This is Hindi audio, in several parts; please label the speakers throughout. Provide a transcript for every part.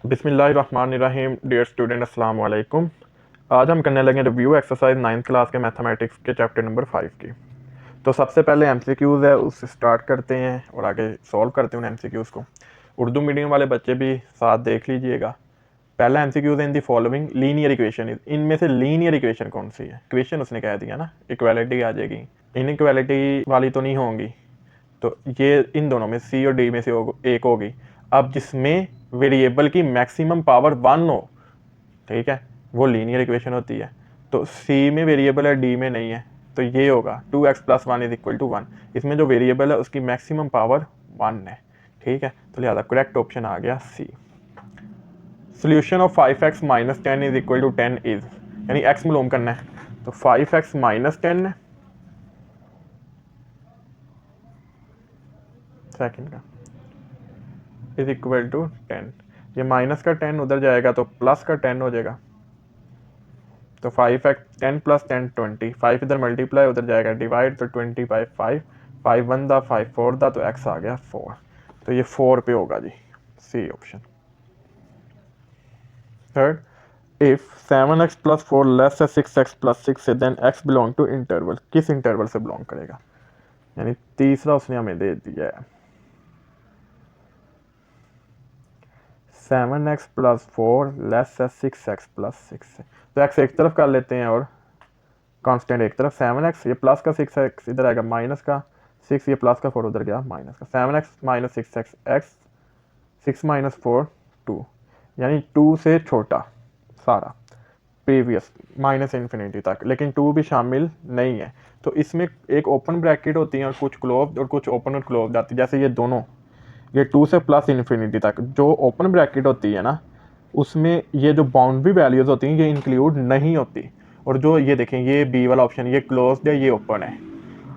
Speaker 1: बिस्मिल्लाहिर्रहमानिर्रहीम। डियर स्टूडेंट, अस्सलाम वालेकुम। आज हम करने लगे रिव्यू एक्सरसाइज 9th क्लास के मैथमेटिक्स के चैप्टर नंबर 5 की। तो सबसे पहले एमसीक्यूज़ है, उससे स्टार्ट करते हैं और आगे सॉल्व करते हैं उन एमसीक्यूज़ को। उर्दू मीडियम वाले बच्चे भी साथ देख लीजिएगा। पहला MCQs in the following linear equation is, इनमें से लीनियर इक्वेशन कौन सी है? इक्वेशन उसने कह दिया ना, इक्वालिटी आ जाएगी। इनइक्वालिटी वाली तो नहीं होंगी, तो ये इन दोनों में सी और डी में से एक होगी। अब जिसमें वेरिएबल की मैक्सिमम पावर 1 हो, ठीक है, वो लीनियर इक्वेशन होती है। तो सी में वेरिएबल है, डी में नहीं है, तो ये होगा 2x + 1 = 1। इसमें जो वेरिएबल है उसकी मैक्सिमम पावर 1 है, ठीक है, तो लिहाजा करेक्ट ऑप्शन आ गया सी। सोल्यूशन ऑफ 5x - 10 = 10 इज, यानी x मालूम करना है, तो 5x - 10 सेकंड का इज इक्वल टू 10। ये माइनस का 10 उधर जाएगा तो प्लस का 10 हो जाएगा। तो 5x 10 + 10 20, 5 इधर मल्टीप्लाई उधर जाएगा डिवाइड, तो 20 बाई 5, 5 1 दा 5 4 दा, तो x आ गया 4। तो ये 4 पे होगा जी, C option. Third, if 7x + 4 < 6x + 6 है, then x belong to interval, किस इंटरवल से बिलोंग करेगा? यानी तीसरा उसने हमें दे दिया है 7x + 4 < 6x + 6 है। तो x एक तरफ कर लेते हैं और कांस्टेंट एक तरफ। 7x, ये प्लस का 6x इधर आएगा, माइनस का 6, ये प्लस का 4 उधर गया माइनस का। 7x - 6x, x 6 - 4 2, यानी 2 से छोटा सारा प्रीवियस -इन्फिनिटी तक, लेकिन 2 भी शामिल नहीं है। तो इसमें एक ओपन ब्रैकेट होती है और कुछ क्लोज, और कुछ ओपन और क्लोज आती है। जैसे ये दोनों, ये 2 से +इन्फिनिटी तक जो ओपन ब्रैकेट होती है ना, उसमें ये जो बाउंड्री वैल्यूज़ होती हैं ये इंक्लूड नहीं होती। और जो ये देखें, ये बी वाला ऑप्शन, ये क्लोज्ड है, ये ओपन है,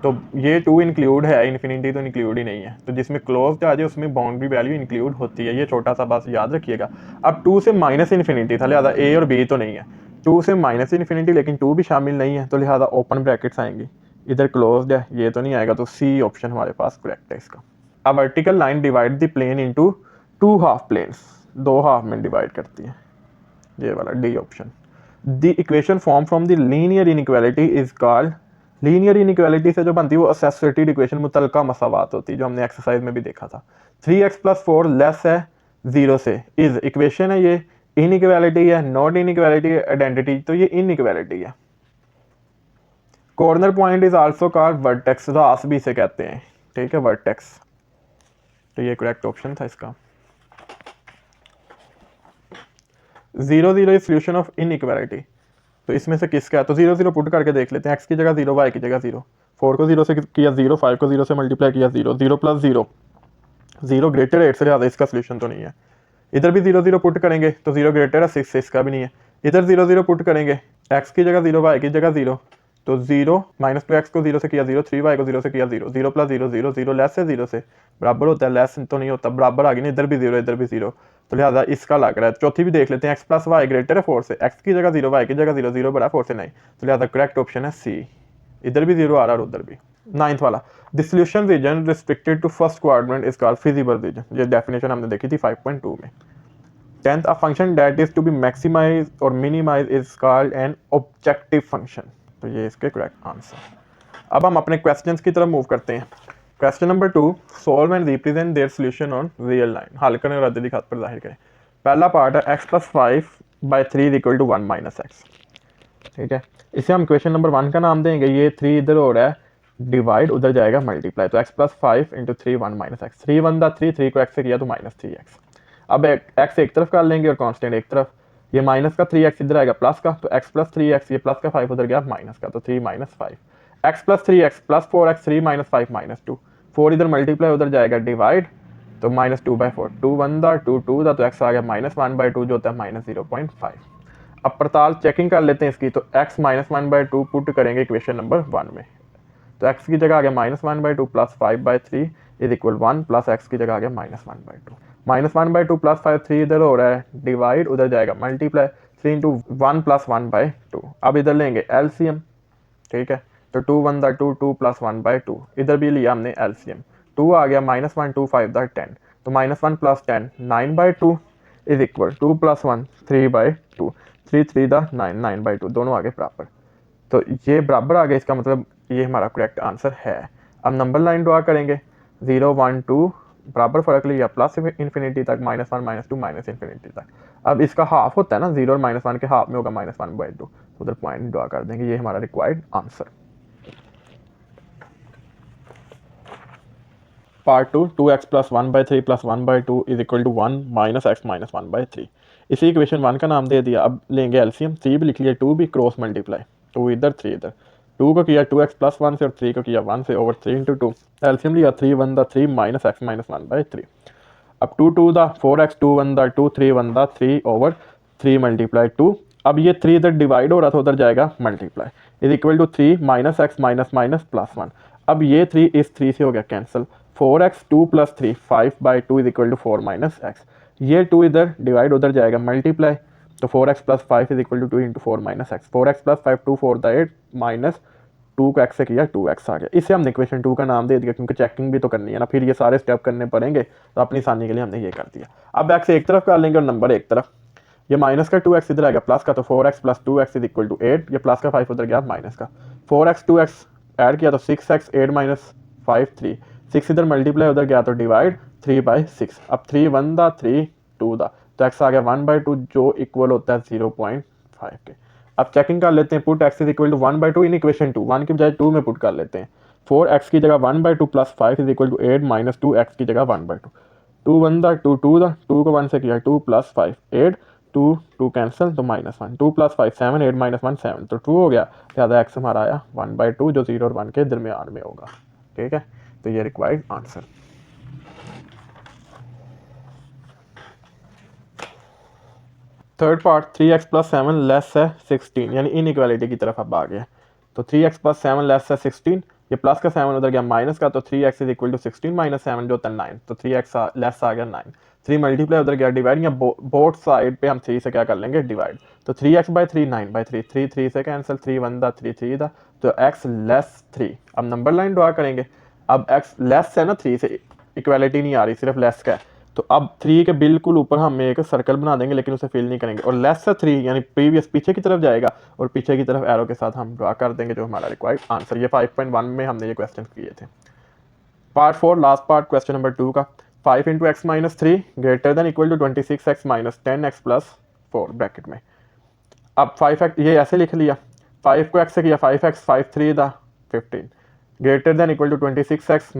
Speaker 1: तो ये 2 इंक्लूड है, इन्फिनिटी तो इंक्लूड ही नहीं है। तो जिसमें क्लोज्ड आ जाए उसमें बाउंड्री वैल्यू इंक्लूड होती है। ये छोटा सा बस याद रखिएगा। अब 2 से -इन्फिनिटी था, लिहाजा ए और बी तो नहीं है। 2 से -इन्फिनिटी, लेकिन 2 भी शामिल नहीं है, तो लिहाजा ओपन ब्रैकेट्स आएंगी। इधर क्लोज्ड है, ये तो नहीं आएगा, तो सी ऑप्शन हमारे पास करेक्ट है इसका। A vertical line divide the plane into 2 half planes, 2 half में डिवाइड करती है, ये वाला D option. The equation form from the linear inequality is called, linear inequality से जो बनती है वो एसोसिएटेड इक्वेशन, मुतलका मसावात होती है, जो हमने एक्सरसाइज में भी देखा था। 3x + 4 लेस है 0 से, इज इक्वेशन है, ये इनइक्वालिटी है, नॉट इनइक्वालिटी है, आइडेंटिटी, तो ये इनइक्वालिटी है। Corner point is also called vertex, रास भी इसे कहते हैं, ठीक है, वर्टेक्स। तो ये करेक्ट ऑप्शन था इसका। 0 0 इज सोल्यूशन ऑफ इनइक्वालिटी, तो इसमें से किसका है? तो 0 0 पुट करके देख लेते हैं। x की जगह 0, y की जगह 0, 4 को 0 से किया 0, 5 को 0 से मल्टीप्लाई किया 0, 0 + 0, 0 ग्रेटर 8 से ज़्यादा, इसका सोल्यूशन तो नहीं है। इधर भी 0 0 पुट करेंगे तो 0 ग्रेटर है 6 से, इसका भी नहीं है। इधर 0 0 पुट करेंगे, x की जगह 0, y की जगह 0, तो 0 -2x को 0 से किया 0, 3y को 0 से किया 0, 0 + 0 0, 0 लेस है 0 से, बराबर होता है, लेस तो नहीं होता, बराबर आ गई ना, इधर भी 0 इधर भी 0, तो लिहाजा इसका लग रहा है। चौथी भी देख लेते हैं, x + y ग्रेटर है 4 से, x की जगह 0, y की जगह 0, 0 बड़ा 4 से नहीं, तो लिहाजा करेक्ट ऑप्शन है सी। इधर भी 0 आ रहा है और उधर भी। 9th वाला, the solution region restricted to first quadrant is called feasible region, ये डेफिनेशन हमने देखी थी 5.2 में। 10th, a function that is to be maximized or minimized is called an objective function, तो ये इसके करेक्ट आंसर। अब हम अपने क्वेश्चंस की तरफ मूव करते हैं। Question number 2, solve and represent their solution on real line, हल करने और अददी खात पर जाहिर करें। पहला पार्ट है x + 5/3 = 1 - x, ठीक है, इसे हम क्वेश्चन नंबर 1 का नाम देंगे। ये 3 इधर हो रहा है डिवाइड, उधर जाएगा मल्टीप्लाई, तो x + 5 × 3 1 - x, 3 1 दा 3, 3 को x से किया तो -3x। अब x एक तरफ कर लेंगे और कांस्टेंट एक तरफ, ये माइनस का 3x इधर आएगा प्लस का, तो x + 3x, ये प्लस का 5 उधर गया माइनस का, तो 3 - 5, x + 3x + 4x, 3 - 5 - 2, 4 इधर मल्टीप्लाई उधर जाएगा डिवाइड, तो -2/4, 2 1 दा 2 2 दा, तो x आ गया -1/2 जो होता है -0.5। अब पड़ताल चेकिंग कर लेते हैं इसकी, तो x -1/2 पुट करेंगे इक्वेशन नंबर 1 में, तो x की जगह आ गया -1/2 + 5/3 = 1, प्लस x की जगह आ गया -1/2, -1/2 + 5, 3 इधर हो रहा है डिवाइड, उधर जाएगा मल्टीप्लाई, 3 × 1 + 1/2। अब इधर लेंगे एलसीएम, ठीक है, तो 2 1 दा 2, 2 + 1/2, इधर भी लिया हमने एलसीएम, 2 आ गया -1 2 5 दा 10, तो -1 + 10 9/2, इज इक्वल 2 + 1 3/2, 3 3 दा 9, 9/2 दोनों आगे बराबर। तो ये बराबर आ गया, इसका मतलब ये हमारा करेक्ट आंसर है। अब नंबर लाइन ड्रा करेंगे, 0 1 2 बराबर फ़र्क लिया प्लस इन्फिनिटी तक, -1 -2 माइनस इन्फिनिटी तक। अब इसका हाफ होता है ना, 0 और -1 के हाफ में होगा -1/2, तो उधर पॉइंट ड्रा कर देंगे। ये हमारा required answer. Part 2, 2x + 1/3 + 1/2 is equal to 1 - x - 1/3। इसी इक्वेशन 1 का नाम दे दिया। अब लेंगे एलसीएम, 3 भी लिख लिया, 2 भी क्रॉस मल्टीप्लाई, 2 इधर 3 इधर, 2 को किया 2x + 1 से और 3 को किया 1 से, ओवर 3 × 2 एलसीएम लिया, 3 1 दा 3 - x - 1/3। अब 2 2 दा 4x, 2 1 दा 2, 3 1 दा 3 ओवर 3 × 2। अब ये 3 इधर डिवाइड हो रहा था, उधर जाएगा multiply, is equal to 3 - x - +1। अब ये 3 इस 3 से हो गया cancel, 4x 2 + 3 5/2 is equal to 4 - x। ये 2 इधर डिवाइड उधर जाएगा मल्टीप्लाई, तो 4x + 5 is equal to 2 × 4 - x। 4x + 5 2 4 दा 8 माइनस 2 को x से किया 2x आ गया। इसे हमने इक्वेशन 2 का नाम दे दिया, क्योंकि चेकिंग भी तो करनी है ना, फिर ये सारे स्टेप करने पड़ेंगे, तो अपनी आसानी के लिए हमने ये कर दिया। अब x एक तरफ कर लेंगे और नंबर एक तरफ, ये माइनस का 2x इधर आएगा प्लस का, तो 4x + 2x is equal to 8, ये प्लस का 5 उधर गया माइनस का, 4x 2x ऐड किया तो 6x, 8 - 5 3, 6 इधर मल्टीप्लाई उधर गया तो डिवाइड, 3/6। अब 3 1 दा 3 2 दा, तो x आ गया 1/2 जो इक्वल होता है 0.5 के। अब चेकिंग कर लेते हैं, put x is equal to 1/2 in equation 2, 1 की बजाय 2 में पुट कर लेते हैं। 4x की जगह 1/2 + 5 इज इक्वल टू 8 - 2x की जगह 1/2, 2 1 दा 2 2 दा, 2 को 1 से किया 2 + 5 8, 2 2 कैंसिल तो -1, 2 + 5 7, 8 - 1 7, तो 2 हो गया, ज़्यादा x हमारा आया 1/2 जो 0 और 1 के दरमियान में होगा। ठीक है, तो ये required answer. Third part, 3x + 7 less है 16, यानी इनइक्वालिटी की तरफ अब आ गया। तो 3x + 7 लेस है 16, ये प्लस का 7 उधर गया माइनस का, तो 3x इज इक्वल टू 16 - 7 जो होता है 9, तो 3x लेस आ गया 9, 3 मल्टीप्लाई उधर गया डिवाइड, या बोथ साइड पे हम 3 से क्या कर लेंगे डिवाइड, तो 3x/3 9/3, 3 3 से कैंसिल, 3 1 दा 3 3 दा, तो x लेस 3। अब नंबर लाइन ड्रा करेंगे, अब x लेस है ना 3 से, इक्वालिटी नहीं आ रही, सिर्फ लेस का है, तो अब 3 के बिल्कुल ऊपर हम एक सर्कल बना देंगे, लेकिन उसे फिल नहीं करेंगे, और लेस से 3 यानी प्रीवियस पीछे की तरफ जाएगा, और पीछे की तरफ एरो के साथ हम ड्रा कर देंगे जो हमारा रिक्वायर्ड आंसर। ये 5.1 में हमने ये क्वेश्चन किए थे। Part 4 last part, question number 2 का, 5 × x - 3 greater than equal to 26x - 10x + 4 bracket में। अब 5x ये ऐसे लिख लिया, 5 को x से किया 5x, 5 3 दा 15 greater than equal to 26x -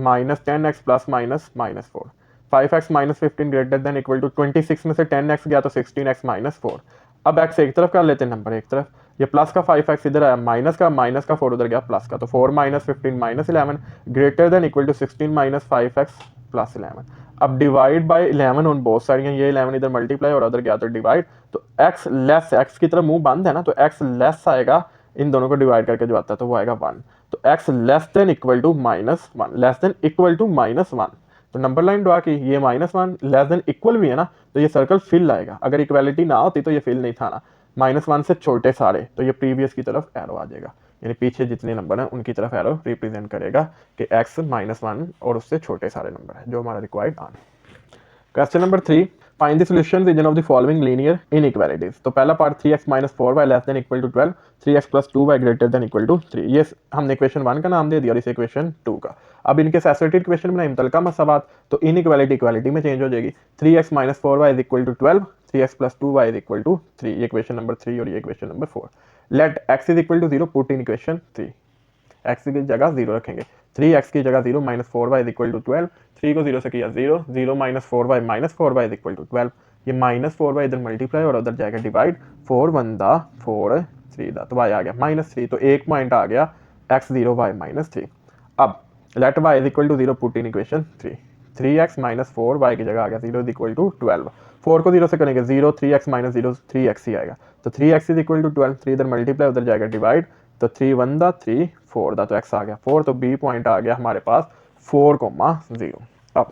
Speaker 1: 10x ± -4, 5x - 15 greater than equal to 26 में से 10x गया तो 16x - 4। अब x एक तरफ कर लेते हैं, नंबर एक तरफ, ये प्लस का 5x इधर आया माइनस का 4 उधर गया प्लस का, तो 4 - 15 - 11 greater than equal to 16 - 5x + 11। अब divide by 11 on both side, ये 11 इधर मल्टीप्लाई और उधर गया तो डिवाइड, तो x लेस, x की तरफ मुंह बंद है ना, तो x लेस आएगा इन दोनों को डिवाइड करके जो आता है, तो वो आएगा 1, तो x less than equal to -1, less than equal to -1, तो नंबर लाइन ड्रा की, ये -1 लेस देन इक्वल भी है ना, तो ये सर्कल फिल आएगा, अगर इक्वालिटी ना होती तो ये फिल नहीं था ना, -1 से छोटे सारे, तो ये प्रीवियस की तरफ एरो आ जाएगा, यानी पीछे जितने नंबर हैं उनकी तरफ एरो रिप्रेजेंट करेगा कि x -1 और उससे छोटे सारे नंबर है, जो हमारा required answer. Question number 3, find the solution region of the following linear inequalities. तो पहला part 3x - 4y less than equal to 12, 3x + 2y greater than equal to 3, ये हमने इक्वेशन 1 का नाम दे दिया और इस इक्वेशन 2 का। अब इनके एसोसिएटेड इक्वेशन बनाए मुतलका मसाबात, तो इनइक्वालिटी इक्वालिटी में चेंज हो जाएगी, 3x - 4y is equal to 12, 3x + 2y is equal to 3, ये इक्वेशन नंबर 3 और ये equation number 4। Let x is equal to 0 put in equation 3, x की जगह 0 रखेंगे, 3x की जगह 0 - 4y इज इक्वल टू 12, 3 को 0 से किया 0, 0 - 4y इज इक्वल टू 12, ये -4y इधर मल्टीप्लाई और उधर जाएगा डिवाइड, 4 1 दा 4 3 दा, तो y आ गया -3, तो एक पॉइंट आ गया x 0 y -3। अब let y is equal to 0 put in equation 3, 3x - 4y की जगह आ गया 0 इज इक्वल टू 12, 4 को 0 से करेंगे 0, 3x - 0 3x ही आएगा, तो 3x इज इक्वल टू 12, 3 इधर मल्टीप्लाई उधर जाएगा डिवाइड, तो 3 1 दा 3 4 दा, तो x आ गया 4, तो b पॉइंट आ गया हमारे पास 4,0। अब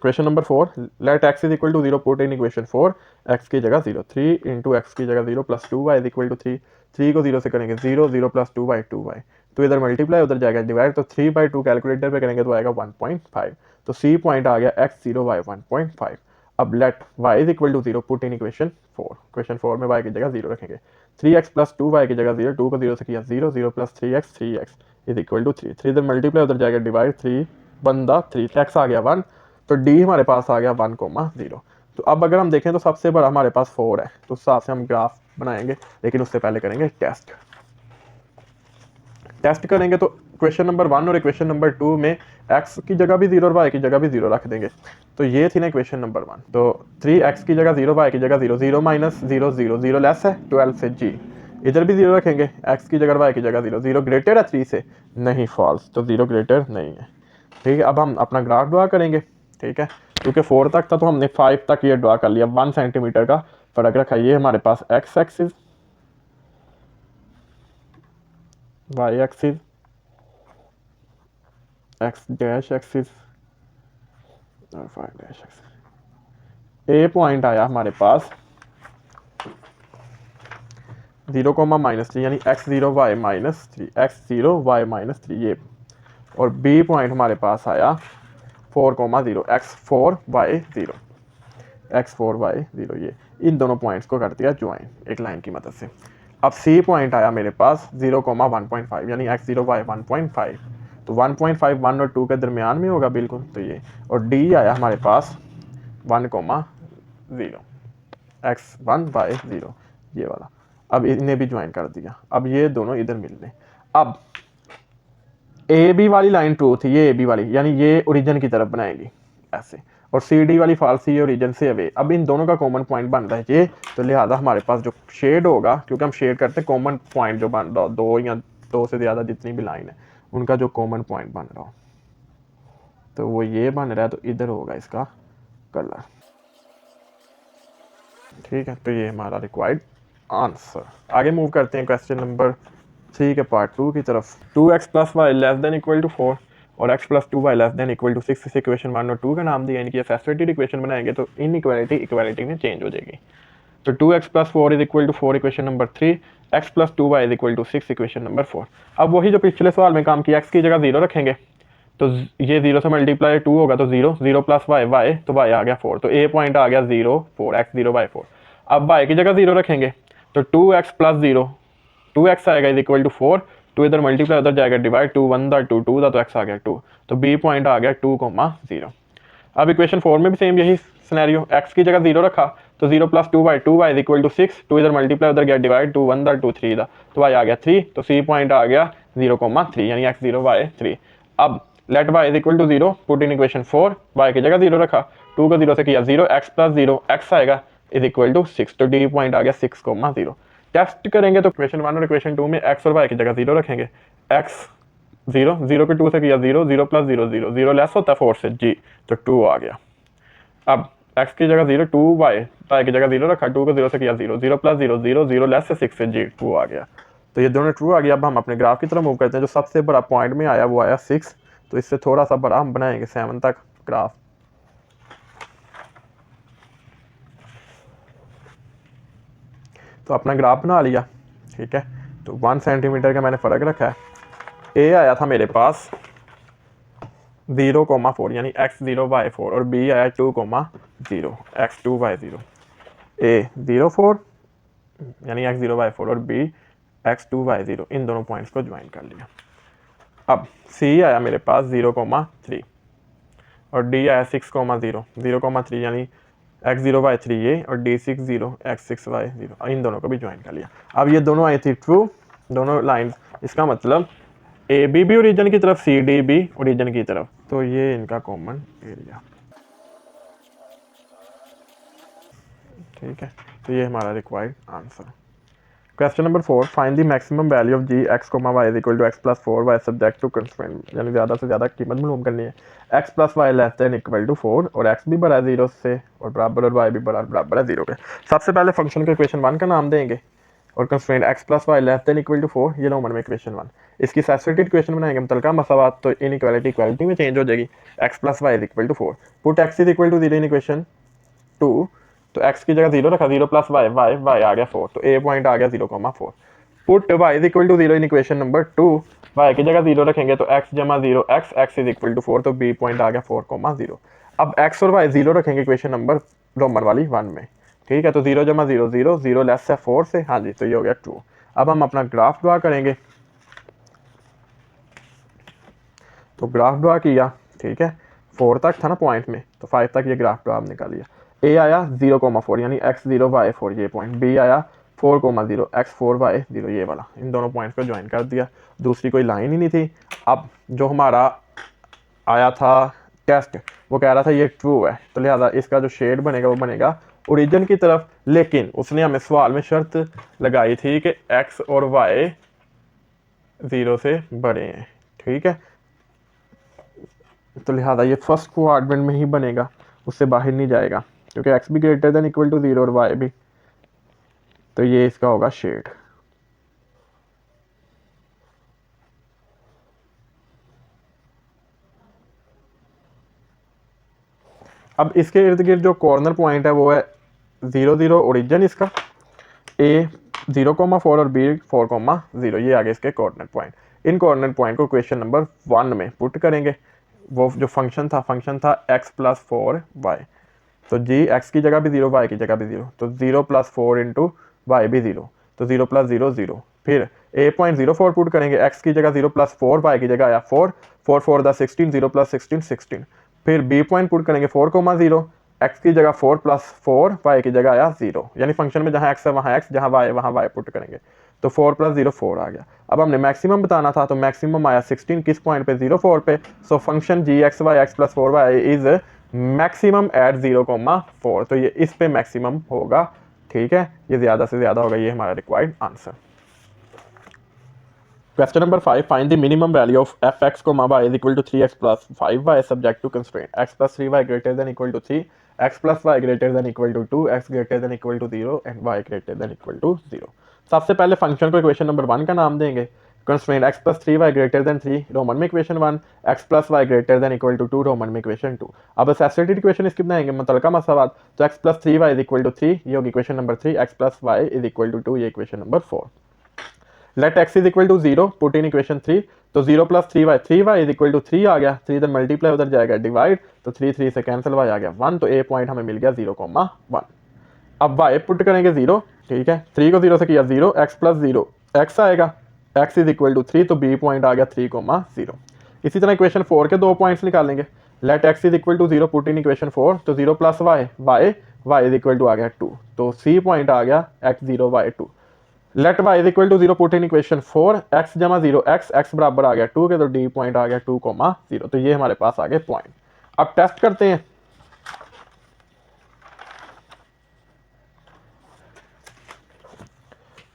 Speaker 1: question number 4, let x is equal to 0 put in equation 4, x की जगह 0, 3 × x की जगह 0 + 2y इज इक्वल टू 3, 3 को 0 से करेंगे 0, 0 + 2y 2y, तो इधर मल्टीप्लाई उधर जाएगा डिवाइड, तो 3/2 कैलकुलेटर पे करेंगे तो आएगा 1.5, तो c पॉइंट आ गया x 0 y 1.5। अब let y is equal to 0 put in equation 4। Equation 4 में y की जगह 0 रखेंगे। 3x प्लस 2y की जगह 0, 2 को 0 से किया 0, 0 plus 3x is equal to 3। 3 इधर मल्टीप्लाई उधर जाएगा डिवाइड, 3 बंदा 3, x आ गया 1, तो d हमारे पास आ गया 1,0। तो अब अगर हम देखें तो सबसे बड़ा हमारे पास 4 है, तो उस हिसाब से हम ग्राफ बनाएंगे, लेकिन उससे पहले करेंगे टेस्ट करेंगे। तो क्वेश्चन नंबर 1 और इक्वेशन नंबर 2 में x की जगह भी 0 और y की जगह भी 0 रख देंगे। तो ये थी ना इक्वेशन नंबर 1। तो 3x की जगह 0, y की जगह 0, 0 माइनस 0 0, 0 लेस है 12 से g, इधर भी 0 रखेंगे, x की जगह y की जगह 0, 0 ग्रेटर है 3 से, नहीं फॉल्स, तो 0 ग्रेटर नहीं है। ठीक है, अब हम अपना ग्राफ ड्रा करेंगे। ठीक है, क्योंकि 4 तक था तो हमने 5 तक ये ड्रा कर लिया, 1 सेंटीमीटर का फर्क रखा। ये हमारे पास x axis, y axis, x dash axis और y डैश एक्सिस। ए पॉइंट आया हमारे पास 0,-3 यानी x0 y minus 3, x0 y minus 3 ये, और बी पॉइंट हमारे पास आया 4,0, x4 y0, x4 y0 ये। इन दोनों पॉइंट्स को कर दिया ज्वाइन एक लाइन की मदद से। अब सी पॉइंट आया मेरे पास 0,1.5 यानी x0 y 1.5, तो 1.5 1 और 2 के दरमियान में होगा बिल्कुल, तो ये। और डी आया हमारे पास 1,0, x1 y0 ये वाला। अब इन्हें भी ज्वाइन कर दिया। अब ये दोनों इधर मिल रहे। अब ए बी वाली लाइन ट्रू थी, ये ए बी वाली, यानी ये ओरिजिन की तरफ बनाएगी ऐसे, और सी डी वाली फॉल्स, ये ओरिजिन से अवे। अब इन दोनों का कॉमन पॉइंट बन रहा है ये, तो लिहाजा हमारे पास जो शेड होगा, क्योंकि हम शेड करते हैं कॉमन पॉइंट जो बन रहा हो, 2 या 2 से ज़्यादा जितनी भी लाइन है उनका जो कॉमन पॉइंट बन रहा हो, तो वो ये बन रहा है, तो इधर होगा इसका कलर। ठीक है, तो ये हमारा रिक्वायर्ड आंसर। आगे मूव करते हैं क्वेश्चन नंबर 3 के पार्ट 2 की तरफ। 2x plus y less than equal to 4 और x plus 2y less than equal to 6 इस इक्वेशन 1 और 2 का नाम दिया, इनकी एसोसिएटेड इक्वेशन बनाएंगे तो इन इक्वालिटी में चेंज हो जाएगी। तो 2x plus 4 is equal to 4 equation number 3, x plus 2y is equal to 6 equation number 4। अब वही जो पिछले सवाल में काम किया, x की जगह 0 रखेंगे, तो ये 0 से मल्टीप्लाई 2 होगा, तो 0 0 प्लस y y, तो y आ गया 4, तो a पॉइंट आ गया 0 4, x0 y 4। अब y की जगह 0 रखेंगे, तो 2x प्लस 0, 2x आएगा इज इक्वल टू 4, 2 इधर मल्टीप्लाई उधर जाएगा डिवाइड, 2 1 दा 2 2 दा, तो x आ गया 2, तो b पॉइंट आ गया 2,0। अब इक्वेशन 4 में भी सेम यही सिनेरियो, x की जगह 0 रखा, तो 0 plus 2y is equal to 6, 2 इधर मल्टीप्लाई उधर गया डिवाइड, 2 1 दा 2 3 दा, तो y आ गया 3, तो c पॉइंट आ गया 0,3 यानी x0 y 3। अब let y is equal to 0 put in equation 4, y की जगह 0 रखा, 2 को 0 से किया 0, x प्लस 0 x आएगा इज इक्वल टू 6, तो d पॉइंट आ गया 6,0। टेस्ट करेंगे तो इक्वेशन 1 और इक्वेशन 2 में x और y की जगह 0 रखेंगे, x 0 0 को 2 से किया 0, 0 प्लस 0 0, 0 लेस होता है 4 से g, तो 2 आ गया। अब x की जगह 0, 2y की जगह 0 रखा, 2 को 0 से किया 0, 0 प्लस 0 0, 0 लेस से 6 से g, 2 आ गया। तो ये दोनों ट्रू आ गया। अब हम अपने ग्राफ की तरफ मूव करते हैं। जो सबसे बड़ा पॉइंट में आया वो आया 6, तो इससे थोड़ा सा बड़ा हम बनाएंगे 7 तक ग्राफ। तो अपना ग्राफ बना लिया। ठीक है, तो 1 सेंटीमीटर का मैंने फ़र्क रखा है। ए आया था मेरे पास 0,4 यानी x0 y4 और b आया 2,0 x2 y0। ए 0,4 यानी x0 y4 और b x2 y0, इन दोनों पॉइंट्स को ज्वाइन कर लिया। अब c आया मेरे पास 0,3 और d आया 6,0, 0,3 यानी x0 y3 ये और d6 0 x6 y0, इन दोनों को भी ज्वाइन कर लिया। अब ये दोनों आई थी ट्रू, दोनों लाइंस, इसका मतलब ए बी भी ओरिजिन की तरफ, सी डी भी ओरिजिन की तरफ, तो ये इनका कॉमन एरिया। ठीक है, तो ये हमारा required answer. Question number 4, find the maximum value of G x comma y is equal to x plus 4 y subject to constraint, यानी ज़्यादा से ज़्यादा कीमत मालूम करनी है। X plus y less than equal to 4 और एक्स भी बड़ा है 0 से और बराबर, और वाई भी बराबर है 0 के। सबसे पहले फंक्शन के इक्वेशन 1 का नाम देंगे और constraint x plus y less than equal to 4, ये नंबर में इक्वेशन 1। इसकी सैचुरेटेड इक्वेशन बनाएंगे मुतलका मसावात, तो इन इक्वालिटी में चेंज हो जाएगी। X plus y is equal to 4, put x is equal to 0 in equation 2, तो x की जगह 0 रखा, 0 प्लस वाई वाई आ गया 4, तो a पॉइंट आ गया 0,4। Put y is equal to 0 in equation number 2, y की जगह 0 रखेंगे तो x जमा 0 x इज इक्वल टू 4, तो b पॉइंट आ गया 4,0। अब x और y 0 रखेंगे इक्वेशन नंबर रोमन वाली 1 में, ठीक है। तो 0 जमा 0 0, 0 लेस है 4 से, हाँ जी, तो ये हो गया ट्रू। अब हम अपना ग्राफ ड्रा करेंगे, तो ग्राफ ड्रा किया, ठीक है। 4 तक था ना पॉइंट में, तो 5 तक ये ग्राफ ड्रा हमने कर लिया। ए आया 0,4 यानी x0 y4 ये पॉइंट, बी आया 4,0 x4 y0 ये वाला, इन दोनों पॉइंट्स को ज्वाइन कर दिया। दूसरी कोई लाइन ही नहीं थी। अब जो हमारा आया था टेस्ट, वो कह रहा था ये ट्रू है, तो लिहाजा इसका जो शेड बनेगा वो बनेगा ओरिजिन की तरफ। लेकिन उसने हमें सवाल में शर्त लगाई थी कि x और y 0 से बड़े हैं, ठीक है। तो लिहाजा ये फर्स्ट क्वाड्रेंट में ही बनेगा, उससे बाहर नहीं जाएगा, क्योंकि x भी ग्रेटर देन इक्वल टू 0 और y भी। तो ये इसका होगा शेड। अब इसके इर्द गिर्द जो कॉर्नर पॉइंट है वो है 0 0 ओरिजिन इसका, a 0,4 और b 4,0, ये आगे इसके कॉर्नर पॉइंट। इन कॉर्नर पॉइंट को क्वेश्चन नंबर 1 में पुट करेंगे। वो जो फंक्शन था x प्लस 4y, तो जी x की जगह भी 0, y की जगह भी 0, तो 0 प्लस 4 इंटू वाई भी 0, तो 0 प्लस 0 0। फिर a.04 पुट करेंगे, x की जगह 0 प्लस 4, y की जगह आया 4, 4 4 द 16, 0 प्लस 16 16। फिर b पॉइंट पुट करेंगे 4,0, x की जगह 4 प्लस 4, y की जगह आया 0, यानी फंक्शन में जहाँ x है वहाँ x, जहाँ y है वहाँ y पुट करेंगे, तो 4 प्लस 0 4 आ गया। अब हमने मैक्सिमम बताना था, तो मैक्सिमम आया 16 किस पॉइंट पे 0 4 पे। So function G x y x plus 4y is maximum at 0,4, तो ये इस पे मैक्सिमम होगा, ठीक है। ये ज़्यादा से ज़्यादा होगा, ये हमारा required answer. Question number 5. Find the minimum value of f(x, y) is equal to 3x plus 5y subject to constraint x plus 3y greater than equal to 3, x plus y greater than equal to 2, x greater than equal to 0 and y greater than equal to 0। सबसे पहले फंक्शन को इक्वेशन नंबर 1 का नाम देंगे। Constraint x plus 3y greater than 3 Roman में equation 1, x plus y greater than equal to 2 Roman में इक्वेशन 2। अब असोसिएटेड इक्वेशन इसकी बनाएंगे मुतलका मसलात, तो x plus 3y is equal to 3 ये होगी equation number 3, x plus y is equal to 2 ये equation number 4। Let x is equal to 0 put in equation 3, तो 0 plus 3y is equal to 3 आ गया, 3 इधर मल्टीप्लाई उधर जाएगा डिवाइड, तो 3 3 से कैंसिल y आ गया 1, तो a पॉइंट हमें मिल गया 0,1। अब y पुट करेंगे 0, ठीक है। 3 को 0 से किया 0, x प्लस 0 x आएगा, x इज इक्वल टू 3, तो b पॉइंट आ गया 3,0। इसी तरह इक्वेशन 4 के 2 पॉइंट्स निकालेंगे। Let x is equal to 0 put in equation 4, तो 0 plus y is equal to आ गया 2, तो c पॉइंट आ गया x0 y2। Let y is equal to 0 put in equation 4, x जमा 0 x बराबर आ गया 2 के, तो d पॉइंट आ गया 2,0, तो ये हमारे पास आ गए पॉइंट। अब टेस्ट करते हैं।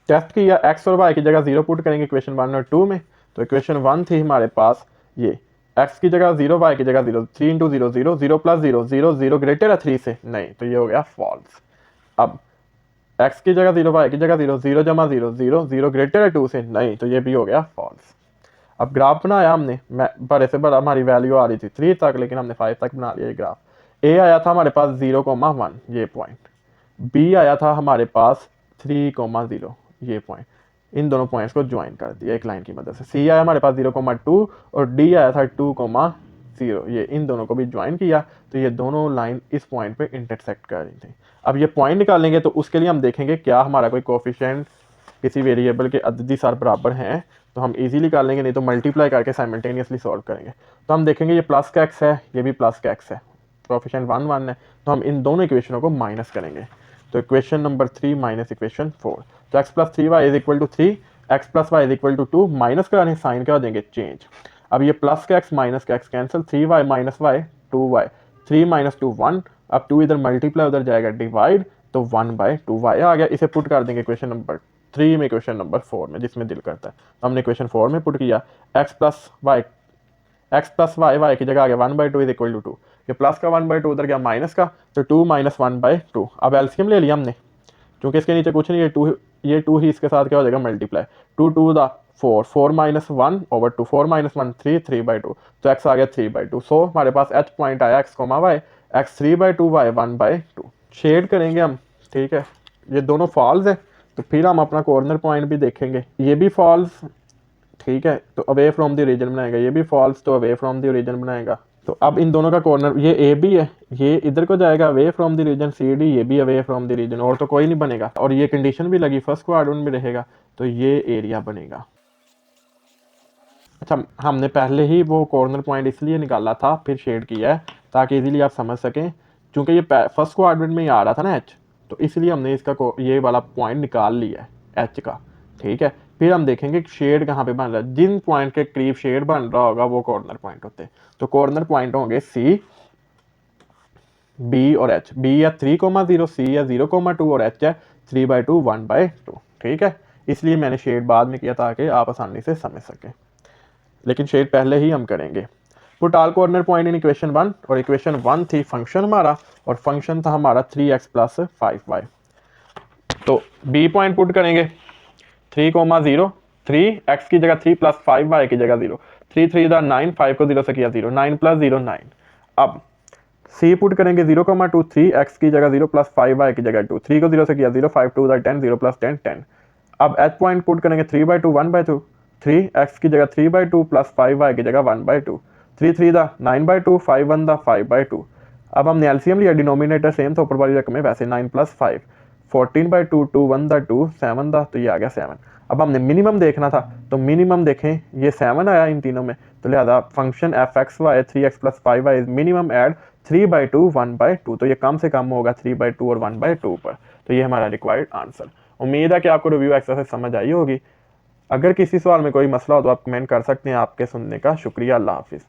Speaker 1: टेस्ट किया, x और y की जगह 0 पुट करेंगे इक्वेशन 1 और 2 में, तो इक्वेशन 1 थी हमारे पास ये x की जगह 0, y की जगह 0, 3 इंटू 0 0, 0 प्लस 0 0, 0 ग्रेटर है 3 से, नहीं, तो ये हो गया फॉल्स। अब x की जगह 0, y की जगह 0, 0 जमा 0 0, 0 ग्रेटर है 2 से, नहीं, तो ये भी हो गया फॉल्स। अब ग्राफ बनाया हमने, बड़े से बड़ा हमारी वैल्यू आ रही थी 3 तक, लेकिन हमने 5 तक बना लिया ये ग्राफ। a आया था हमारे पास 0,1 ये पॉइंट, b आया था हमारे पास 3,0 ये पॉइंट, इन दोनों पॉइंट्स को ज्वाइन कर दिया एक लाइन की मदद से। c आया हमारे पास 0,2 और d आया था 2,0, ये इन दोनों को भी ज्वाइन किया, तो ये दोनों लाइन इस पॉइंट पे इंटरसेक्ट कर रही थी। अब ये पॉइंट निकालेंगे, तो उसके लिए हम देखेंगे क्या हमारा कोई कोफिशिएंट किसी वेरिएबल के अददी सार बराबर हैं, तो हम इजीली कर लेंगे, नहीं तो मल्टीप्लाई करके साइमल्टेनियसली सॉल्व करेंगे। तो हम देखेंगे ये प्लस का x है, ये भी प्लस का x है, कोफिशिएंट 1 1 है, तो हम इन दोनों इक्वेशनों को माइनस करेंगे। तो इक्वेशन नंबर 3 माइनस इक्वेशन 4, तो x plus 3y is equal to 3, x plus y is equal to 2, minus कराने साइन क्या हो देंगे चेंज। अब ये प्लस का x माइनस का x cancel, 3y minus y 2y, 3 minus 2 1, अब 2 इधर मल्टीप्लाई उधर जाएगा डिवाइड, तो 1/2y आ गया। इसे पुट कर देंगे इक्वेशन नंबर 3 में, इक्वेशन नंबर 4 में, जिसमें दिल करता है। तो हमने इक्वेशन 4 में पुट किया, x प्लस वाई y की जगह आ गया 1/2 इज इक्वल टू 2, ये प्लस का 1/2 उधर गया माइनस का, तो 2 माइनस 1/2। अब एलसीएम ले लिया हमने, क्योंकि इसके नीचे कुछ नहीं है, ये 2 ही इसके साथ क्या हो जाएगा multiply, 2 2 the 4, 4 minus 1 over 2, 4 minus 1 3, 3/2, तो x आ गया 3/2। सो हमारे पास h पॉइंट आया x, y, x 3/2 y 1/2। शेड करेंगे हम, ठीक है, ये दोनों फॉल्स है, तो फिर हम अपना कॉर्नर पॉइंट भी देखेंगे, ये भी फॉल्स, ठीक है, तो अवे फ्रॉम द ओरिजिन बनाएगा, ये भी फॉल्स, तो अवे फ्रॉम द ओरिजिन बनाएगा, तो अब इन दोनों का कॉर्नर, ये ए बी है, ये इधर को जाएगा away from the region C D, ये भी अवे फ्रॉम द रीजन, और तो कोई नहीं बनेगा, और ये कंडीशन भी लगी फर्स्ट क्वाड्रेंट में रहेगा, तो ये एरिया बनेगा। अच्छा, हमने पहले ही वो कॉर्नर पॉइंट इसलिए निकाला था, फिर शेड किया है ताकि इजीली आप समझ सकें, क्योंकि ये फर्स्ट क्वाड्रेंट में ही आ रहा था ना एच, तो इसलिए हमने इसका ये वाला पॉइंट निकाल लिया है एच का। ठीक है, फिर हम देखेंगे शेड कहाँ पे बन रहा है, जिन पॉइंट के करीब शेड बन रहा होगा वो कॉर्नर पॉइंट होते हैं। तो कॉर्नर पॉइंट होंगे सी, बी और एच। बी है 3,0, सी है 0,2 और एच है 3/2 1/2। ठीक है, इसलिए मैंने शेड बाद में किया ताकि आप आसानी से समझ सकें, लेकिन शेड पहले ही हम करेंगे। Put all corner point in equation 1, और इक्वेशन 1 थी फंक्शन हमारा, और फंक्शन था हमारा 3x + 5y। तो बी पॉइंट पुट करेंगे 3,0, 3x की जगह 3 + 5y की जगह 0, 3 3 9, 5 को 0 से किया 0, 9 + 0 9। अब सी पुट करेंगे 0,2, 3x की जगह 0 + 5y की जगह 2, 3 को 0 से किया 0, 5 2 10, 0 + 10 10। अब एच पॉइंट पुट करेंगे 3/2 1/2, 3x की जगह 3/2 + 5y की जगह 1/2, 3 3 9/2, 5 1 5/2। अब हमने एलसीएम लिया, डिनोमिनेटर सेम था, ऊपर वाली रकम है वैसे 9 + 5, 14/2, 2 1 2, 7 तो ये आ गया 7। अब हमने मिनिमम देखना था, तो मिनिमम देखें ये 7 आया इन तीनों में, तो लिहाजा function fxy 3x + 5y is minimum at 3/2 1/2, तो ये कम से कम होगा 3/2 और 1/2 पर। तो ये हमारा रिक्वायर्ड आंसर। उम्मीद है कि आपको रिव्यू एक्सरसाइज समझ आई होगी। अगर किसी सवाल में कोई मसला हो तो आप कमेंट कर सकते हैं। आपके सुनने का शुक्रिया। अल्लाह हाफिज़।